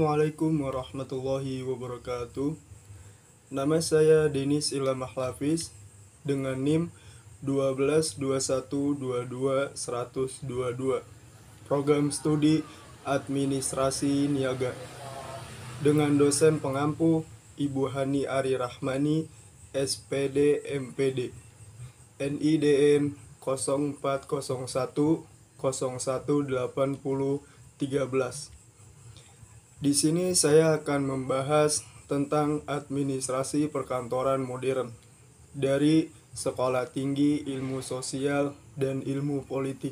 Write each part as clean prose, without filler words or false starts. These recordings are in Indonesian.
Assalamualaikum warahmatullahi wabarakatuh. Nama saya Denis Ilham Hafiz dengan NIM 122122 Program Studi Administrasi Niaga dengan dosen pengampu Ibu Hani Ari Rahmani, SPD MPD, NIDN 0401 0180 13. Di sini saya akan membahas tentang administrasi perkantoran modern dari Sekolah Tinggi Ilmu Sosial dan Ilmu Politik.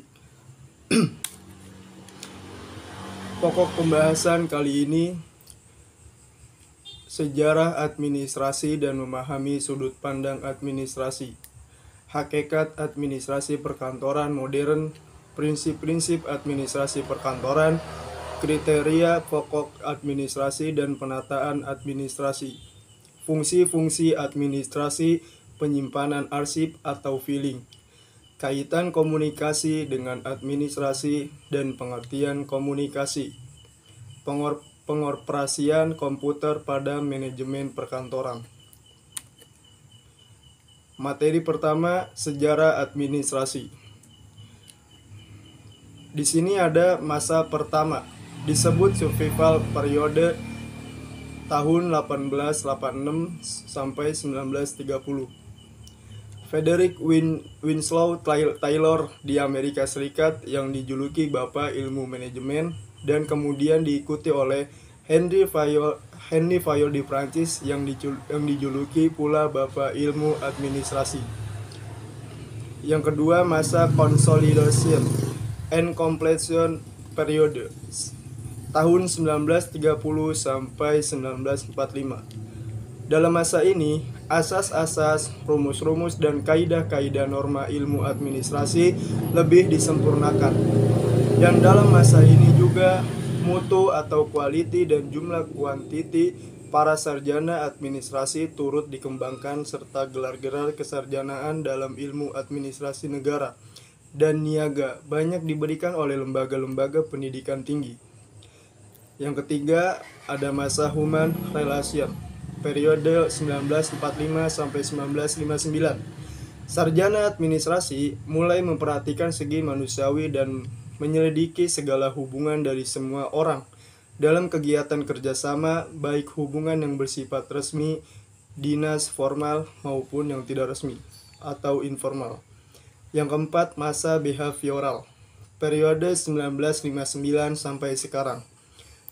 Pokok pembahasan kali ini sejarah administrasi dan memahami sudut pandang administrasi, hakikat administrasi perkantoran modern, prinsip-prinsip administrasi perkantoran, kriteria pokok administrasi dan penataan administrasi, fungsi-fungsi administrasi, penyimpanan arsip atau filing, kaitan komunikasi dengan administrasi dan pengertian komunikasi, pengoperasian komputer pada manajemen perkantoran. Materi pertama, sejarah administrasi. Di sini ada masa pertama, disebut survival periode tahun 1886 sampai 1930. Frederick Winslow Taylor di Amerika Serikat yang dijuluki Bapak Ilmu Manajemen dan kemudian diikuti oleh Henry Fayol di Prancis yang dijuluki pula Bapak Ilmu Administrasi. Yang kedua, masa consolidation and completion period tahun 1930 sampai 1945. Dalam masa ini, asas-asas, rumus-rumus dan kaidah-kaidah norma ilmu administrasi lebih disempurnakan. Dan dalam masa ini juga mutu atau quality dan jumlah kuantiti para sarjana administrasi turut dikembangkan serta gelar-gelar kesarjanaan dalam ilmu administrasi negara dan niaga banyak diberikan oleh lembaga-lembaga pendidikan tinggi. Yang ketiga, ada masa human relation, periode 1945 sampai 1959. Sarjana administrasi mulai memperhatikan segi manusiawi dan menyelidiki segala hubungan dari semua orang dalam kegiatan kerjasama, baik hubungan yang bersifat resmi, dinas formal maupun yang tidak resmi atau informal. Yang keempat, masa behavioral, periode 1959 sampai sekarang.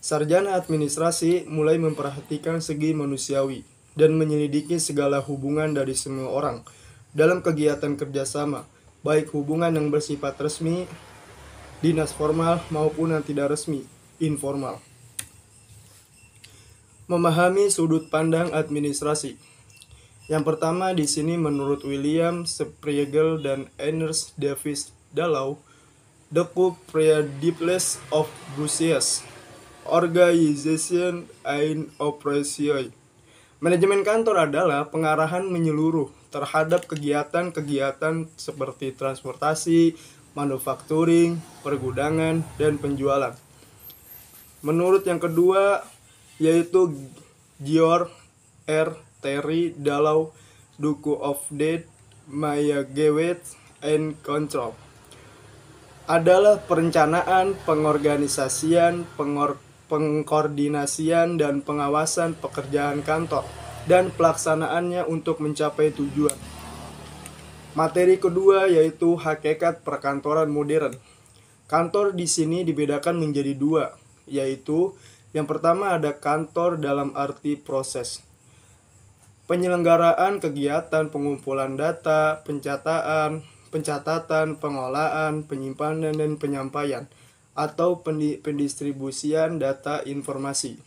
Sarjana administrasi mulai memperhatikan segi manusiawi dan menyelidiki segala hubungan dari semua orang dalam kegiatan kerjasama, baik hubungan yang bersifat resmi, dinas formal maupun yang tidak resmi, informal. Memahami sudut pandang administrasi. Yang pertama di sini menurut William Spriegel dan Ernest Davis Dallou, the principles of business organization and operation. Manajemen kantor adalah pengarahan menyeluruh terhadap kegiatan-kegiatan seperti transportasi, manufacturing, pergudangan, dan penjualan. Menurut yang kedua, yaitu George R. Terry Dallou, Duke of Death, Management and Control, adalah perencanaan, pengorganisasian, pengkoordinasian, dan pengawasan pekerjaan kantor dan pelaksanaannya untuk mencapai tujuan. Materi kedua yaitu hakikat perkantoran modern. Kantor di sini dibedakan menjadi dua, yaitu yang pertama ada kantor dalam arti proses, penyelenggaraan kegiatan pengumpulan data, pencatatan, pengolahan, penyimpanan, dan penyampaian atau pendistribusian data informasi.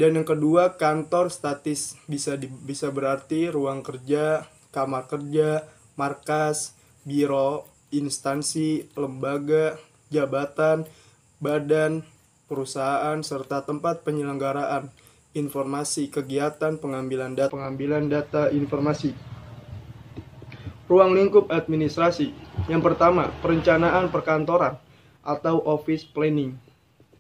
Dan yang kedua, kantor statis bisa berarti ruang kerja, kamar kerja, markas, biro, instansi, lembaga, jabatan, badan, perusahaan, serta tempat penyelenggaraan informasi kegiatan pengambilan data informasi. Ruang lingkup administrasi. Yang pertama, perencanaan perkantoran atau office planning.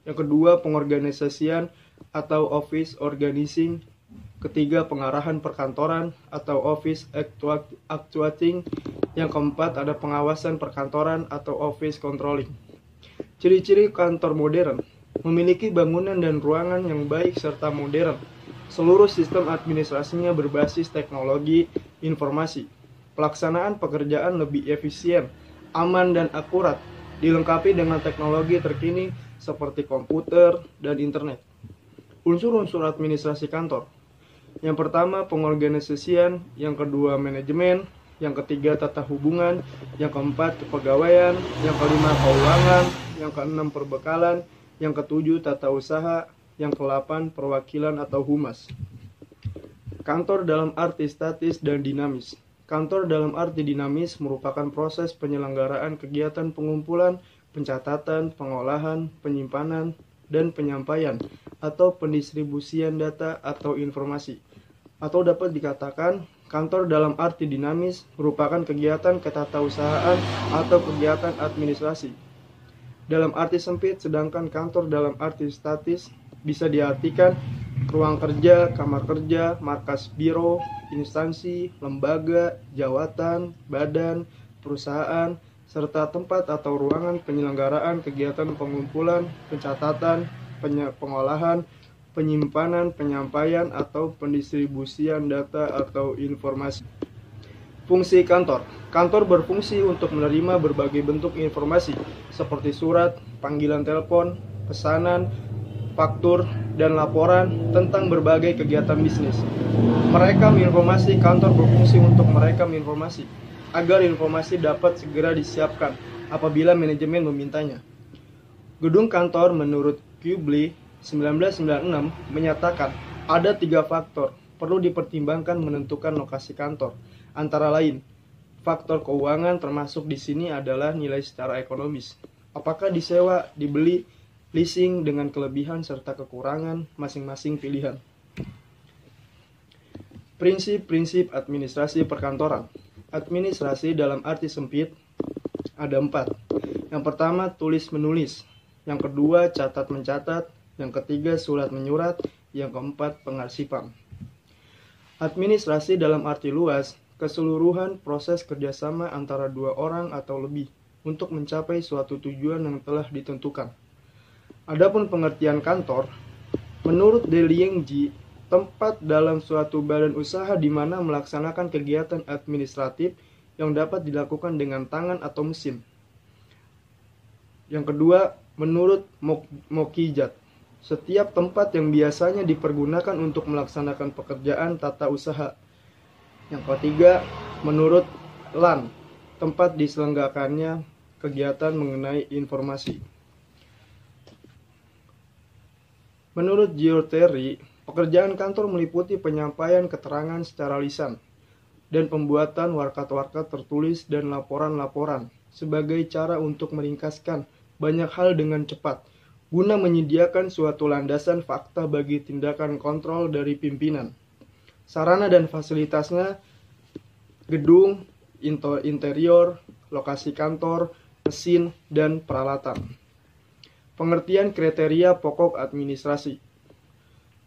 Yang kedua, pengorganisasian atau office organizing. Ketiga, pengarahan perkantoran atau office actuating. Yang keempat, ada pengawasan perkantoran atau office controlling. Ciri-ciri kantor modern: memiliki bangunan dan ruangan yang baik serta modern. Seluruh sistem administrasinya berbasis teknologi informasi. Pelaksanaan pekerjaan lebih efisien, aman dan akurat, dilengkapi dengan teknologi terkini seperti komputer dan internet. Unsur-unsur administrasi kantor: yang pertama, pengorganisasian; yang kedua, manajemen; yang ketiga, tata hubungan; yang keempat, kepegawaian; yang kelima, keuangan; yang keenam, perbekalan; yang ketujuh, tata usaha; yang kedelapan, perwakilan atau humas. Kantor dalam arti statis dan dinamis. Kantor dalam arti dinamis merupakan proses penyelenggaraan kegiatan pengumpulan, pencatatan, pengolahan, penyimpanan, dan penyampaian atau pendistribusian data atau informasi. Atau dapat dikatakan, kantor dalam arti dinamis merupakan kegiatan ketatausahaan atau kegiatan administrasi dalam arti sempit, sedangkan kantor dalam arti statis bisa diartikan ruang kerja, kamar kerja, markas biro, instansi, lembaga, jawatan, badan, perusahaan, serta tempat atau ruangan penyelenggaraan kegiatan pengumpulan, pencatatan, pengolahan, penyimpanan, penyampaian, atau pendistribusian data atau informasi. Fungsi kantor. Kantor berfungsi untuk menerima berbagai bentuk informasi seperti surat, panggilan telepon, pesanan, faktur, dan laporan tentang berbagai kegiatan bisnis. Merekam informasi. Kantor berfungsi untuk merekam informasi agar informasi dapat segera disiapkan apabila manajemen memintanya. Gedung kantor menurut Kubley 1996 menyatakan ada 3 faktor perlu dipertimbangkan menentukan lokasi kantor. Antara lain, faktor keuangan termasuk di sini adalah nilai secara ekonomis. Apakah disewa, dibeli, leasing dengan kelebihan serta kekurangan masing-masing pilihan. Prinsip-prinsip administrasi perkantoran. Administrasi dalam arti sempit ada 4. Yang pertama, tulis-menulis. Yang kedua, catat-mencatat. Yang ketiga, surat-menyurat. Yang keempat, pengarsipan. Administrasi dalam arti luas, keseluruhan proses kerjasama antara 2 orang atau lebih untuk mencapai suatu tujuan yang telah ditentukan. Adapun pengertian kantor, menurut Deliengji, tempat dalam suatu badan usaha di mana melaksanakan kegiatan administratif yang dapat dilakukan dengan tangan atau mesin. Yang kedua, menurut Mokijat, setiap tempat yang biasanya dipergunakan untuk melaksanakan pekerjaan tata usaha. Yang ketiga, menurut Lan, tempat diselenggarakannya kegiatan mengenai informasi. Menurut Geoterry, pekerjaan kantor meliputi penyampaian keterangan secara lisan dan pembuatan warkat-warkat tertulis dan laporan-laporan sebagai cara untuk meringkaskan banyak hal dengan cepat, guna menyediakan suatu landasan fakta bagi tindakan kontrol dari pimpinan. Sarana dan fasilitasnya: gedung, interior, lokasi kantor, mesin, dan peralatan. Pengertian kriteria pokok administrasi.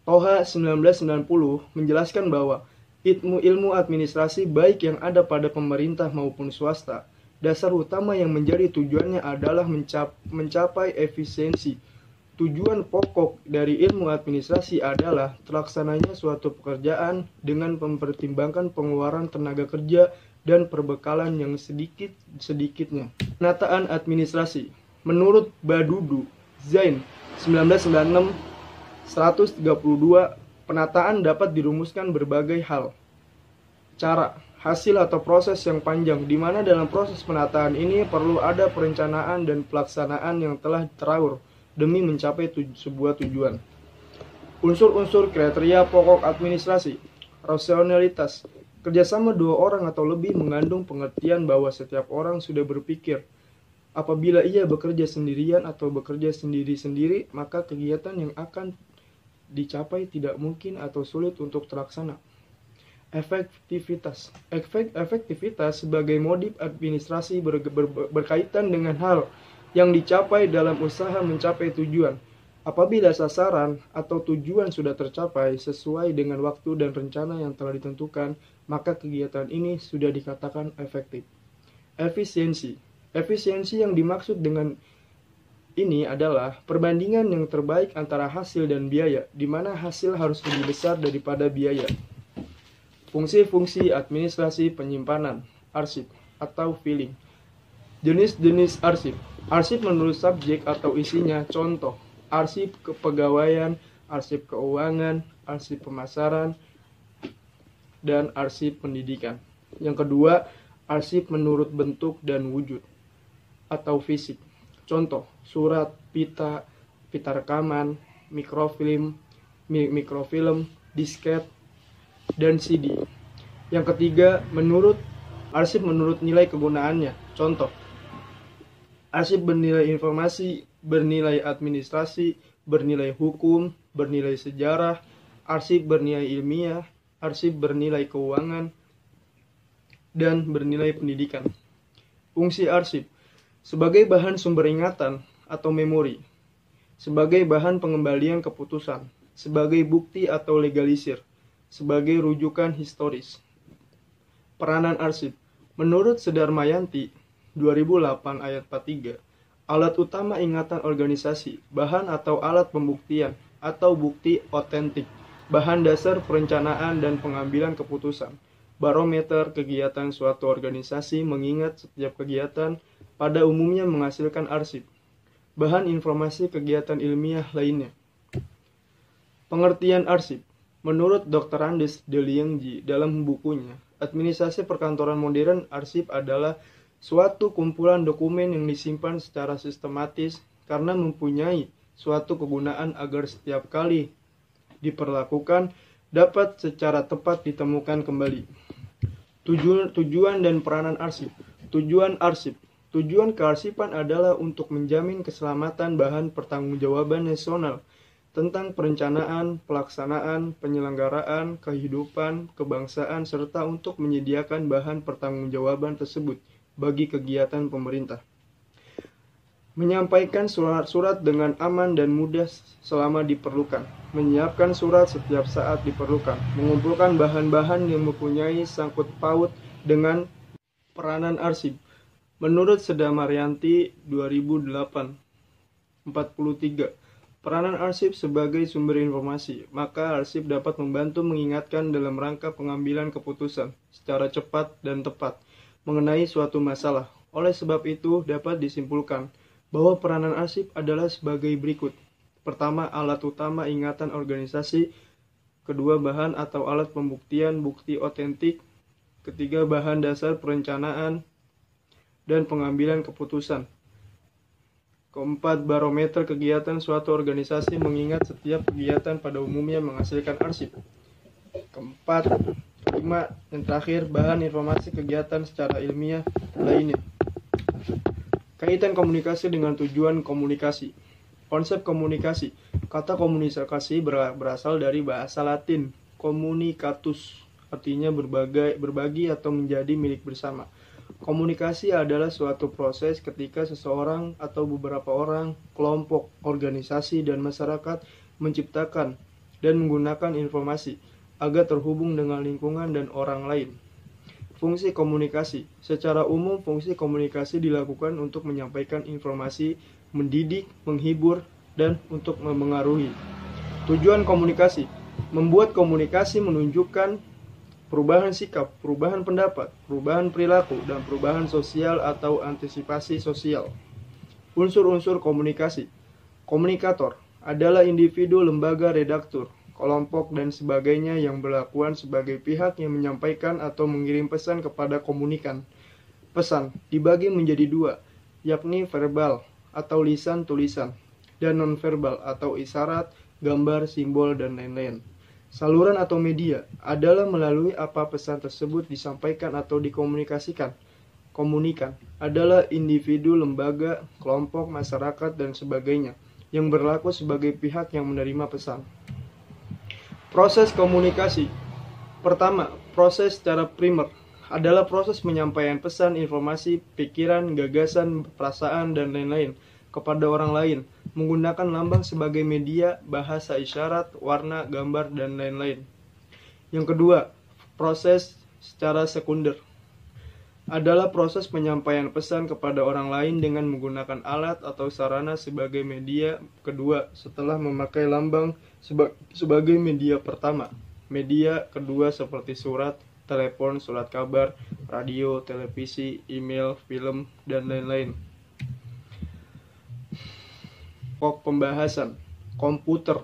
Toha 1990 menjelaskan bahwa ilmu administrasi baik yang ada pada pemerintah maupun swasta, dasar utama yang menjadi tujuannya adalah mencapai efisiensi. Tujuan pokok dari ilmu administrasi adalah terlaksananya suatu pekerjaan dengan mempertimbangkan pengeluaran tenaga kerja dan perbekalan yang sedikit-sedikitnya. Penataan administrasi. Menurut Badudu Zain 1996 132, penataan dapat dirumuskan berbagai hal. Cara, hasil atau proses yang panjang, di mana dalam proses penataan ini perlu ada perencanaan dan pelaksanaan yang telah teratur demi mencapai sebuah tujuan. Unsur-unsur kriteria pokok administrasi. Rasionalitas. Kerjasama 2 orang atau lebih mengandung pengertian bahwa setiap orang sudah berpikir. Apabila ia bekerja sendirian atau bekerja sendiri-sendiri, maka kegiatan yang akan dicapai tidak mungkin atau sulit untuk terlaksana. Efektivitas. Efektivitas sebagai modif administrasi berkaitan dengan hal yang dicapai dalam usaha mencapai tujuan. Apabila sasaran atau tujuan sudah tercapai sesuai dengan waktu dan rencana yang telah ditentukan, maka kegiatan ini sudah dikatakan efektif. Efisiensi. Efisiensi yang dimaksud dengan ini adalah perbandingan yang terbaik antara hasil dan biaya, di mana hasil harus lebih besar daripada biaya. Fungsi-fungsi administrasi penyimpanan, arsip, atau filing. Jenis-jenis arsip. Arsip menurut subjek atau isinya, contoh, arsip kepegawaian, arsip keuangan, arsip pemasaran, dan arsip pendidikan. Yang kedua, arsip menurut bentuk dan wujud atau fisik. Contoh, surat, pita, pita rekaman, mikrofilm, disket, dan CD. Yang ketiga, arsip menurut nilai kegunaannya. Contoh, arsip bernilai informasi, bernilai administrasi, bernilai hukum, bernilai sejarah, arsip bernilai ilmiah, arsip bernilai keuangan, dan bernilai pendidikan. Fungsi arsip sebagai bahan sumber ingatan atau memori, sebagai bahan pengembalian keputusan, sebagai bukti atau legalisir, sebagai rujukan historis. Peranan arsip. Menurut Sedarmayanti 2008 ayat 43, alat utama ingatan organisasi, bahan atau alat pembuktian atau bukti otentik, bahan dasar perencanaan dan pengambilan keputusan, barometer kegiatan suatu organisasi mengingat setiap kegiatan pada umumnya menghasilkan arsip, bahan informasi kegiatan ilmiah lainnya. Pengertian arsip. Menurut Dr. Andes de Liengji dalam bukunya, Administrasi Perkantoran Modern, arsip adalah suatu kumpulan dokumen yang disimpan secara sistematis karena mempunyai suatu kegunaan agar setiap kali diperlakukan dapat secara tepat ditemukan kembali. Tujuan dan peranan arsip. Tujuan arsip. Tujuan kearsipan adalah untuk menjamin keselamatan bahan pertanggungjawaban nasional tentang perencanaan, pelaksanaan, penyelenggaraan, kehidupan, kebangsaan, serta untuk menyediakan bahan pertanggungjawaban tersebut bagi kegiatan pemerintah. Menyampaikan surat-surat dengan aman dan mudah selama diperlukan. Menyiapkan surat setiap saat diperlukan. Mengumpulkan bahan-bahan yang mempunyai sangkut paut dengan peranan arsip. Menurut Sedarmayanti 2008 43, peranan arsip sebagai sumber informasi, maka arsip dapat membantu mengingatkan dalam rangka pengambilan keputusan secara cepat dan tepat mengenai suatu masalah. Oleh sebab itu, dapat disimpulkan bahwa peranan arsip adalah sebagai berikut. Pertama, alat utama ingatan organisasi. Kedua, bahan atau alat pembuktian bukti otentik. Ketiga, bahan dasar perencanaan dan pengambilan keputusan. Keempat, barometer kegiatan suatu organisasi mengingat setiap kegiatan pada umumnya menghasilkan arsip. Kelima, yang terakhir, bahan informasi kegiatan secara ilmiah lainnya. Kaitan komunikasi dengan tujuan komunikasi. Konsep komunikasi. Kata komunikasi berasal dari bahasa Latin communicatus, artinya berbagi atau menjadi milik bersama. Komunikasi adalah suatu proses ketika seseorang atau beberapa orang, kelompok, organisasi, dan masyarakat menciptakan dan menggunakan informasi agar terhubung dengan lingkungan dan orang lain. Fungsi komunikasi. Secara umum, fungsi komunikasi dilakukan untuk menyampaikan informasi, mendidik, menghibur, dan untuk memengaruhi. Tujuan komunikasi. Membuat komunikasi menunjukkan perubahan sikap, perubahan pendapat, perubahan perilaku, dan perubahan sosial atau antisipasi sosial. Unsur-unsur komunikasi. Komunikator adalah individu, lembaga, redaktur, kelompok, dan sebagainya yang berlakuan sebagai pihak yang menyampaikan atau mengirim pesan kepada komunikan. Pesan dibagi menjadi dua, yakni verbal atau lisan tulisan, dan nonverbal atau isyarat, gambar, simbol, dan lain-lain. Saluran atau media adalah melalui apa pesan tersebut disampaikan atau dikomunikasikan. Komunikan adalah individu, lembaga, kelompok, masyarakat, dan sebagainya yang berlaku sebagai pihak yang menerima pesan. Proses komunikasi. Pertama, proses secara primer adalah proses penyampaian pesan, informasi, pikiran, gagasan, perasaan, dan lain-lain kepada orang lain menggunakan lambang sebagai media, bahasa isyarat, warna, gambar, dan lain-lain. Yang kedua, proses secara sekunder adalah proses penyampaian pesan kepada orang lain dengan menggunakan alat atau sarana sebagai media kedua setelah memakai lambang sebagai media pertama. Media kedua seperti surat, telepon, surat kabar, radio, televisi, email, film, dan lain-lain. Pembahasan komputer,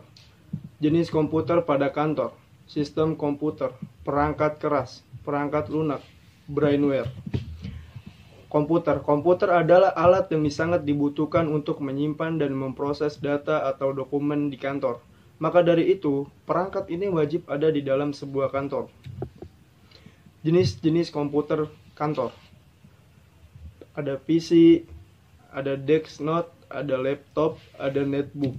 jenis komputer pada kantor, sistem komputer, perangkat keras, perangkat lunak, brainware. Komputer adalah alat yang sangat dibutuhkan untuk menyimpan dan memproses data atau dokumen di kantor. Maka dari itu, perangkat ini wajib ada di dalam sebuah kantor. Jenis-jenis komputer kantor. Ada PC, ada desktop, ada laptop, ada netbook.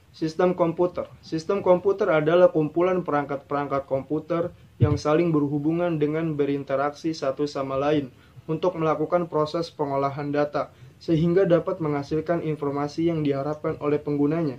Sistem komputer. Sistem komputer adalah kumpulan perangkat-perangkat komputer yang saling berhubungan dengan berinteraksi satu sama lain untuk melakukan proses pengolahan data, sehingga dapat menghasilkan informasi yang diharapkan oleh penggunanya.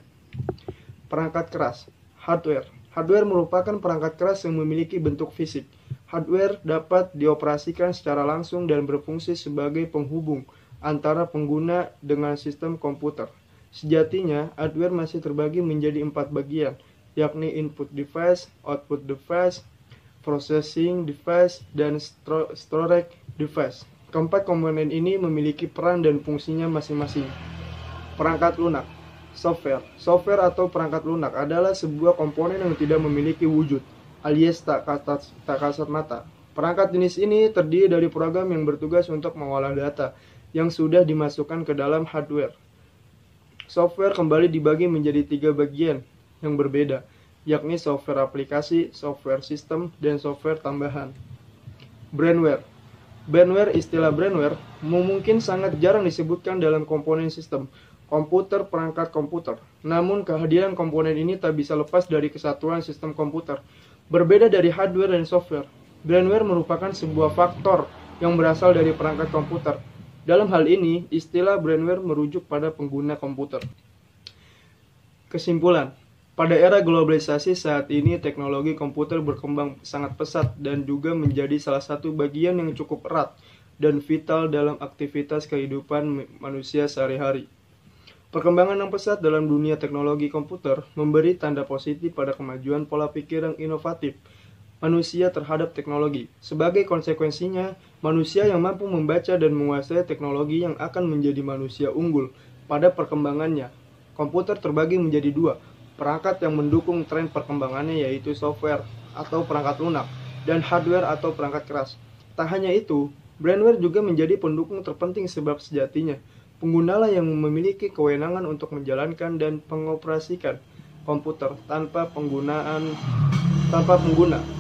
Perangkat keras, hardware. Hardware merupakan perangkat keras yang memiliki bentuk fisik. Hardware dapat dioperasikan secara langsung dan berfungsi sebagai penghubung antara pengguna dengan sistem komputer. Sejatinya, hardware masih terbagi menjadi 4 bagian, yakni input device, output device, processing device, dan storage device. Keempat komponen ini memiliki peran dan fungsinya masing-masing. Perangkat lunak, software. Software atau perangkat lunak adalah sebuah komponen yang tidak memiliki wujud, alias tak kasat mata. Perangkat jenis ini terdiri dari program yang bertugas untuk mengolah data yang sudah dimasukkan ke dalam hardware. Software kembali dibagi menjadi 3 bagian yang berbeda, yakni software aplikasi, software sistem, dan software tambahan. Brainware. Istilah brainware mungkin sangat jarang disebutkan dalam komponen sistem komputer perangkat komputer. Namun kehadiran komponen ini tak bisa lepas dari kesatuan sistem komputer. Berbeda dari hardware dan software, brainware merupakan sebuah faktor yang berasal dari perangkat komputer. Dalam hal ini, istilah brainware merujuk pada pengguna komputer. Kesimpulan, pada era globalisasi saat ini, teknologi komputer berkembang sangat pesat dan juga menjadi salah satu bagian yang cukup erat dan vital dalam aktivitas kehidupan manusia sehari-hari. Perkembangan yang pesat dalam dunia teknologi komputer memberi tanda positif pada kemajuan pola pikir yang inovatif manusia terhadap teknologi. Sebagai konsekuensinya, manusia yang mampu membaca dan menguasai teknologi yang akan menjadi manusia unggul pada perkembangannya. Komputer terbagi menjadi 2, perangkat yang mendukung tren perkembangannya yaitu software atau perangkat lunak, dan hardware atau perangkat keras. Tak hanya itu, brainware juga menjadi pendukung terpenting sebab sejatinya, penggunalah yang memiliki kewenangan untuk menjalankan dan mengoperasikan komputer tanpa pengguna.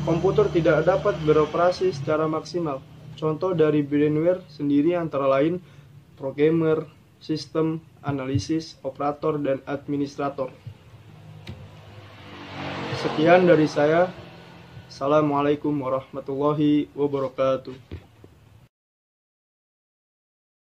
Komputer tidak dapat beroperasi secara maksimal. Contoh dari brainware sendiri antara lain programmer, sistem, analisis, operator, dan administrator. Sekian dari saya. Assalamualaikum warahmatullahi wabarakatuh.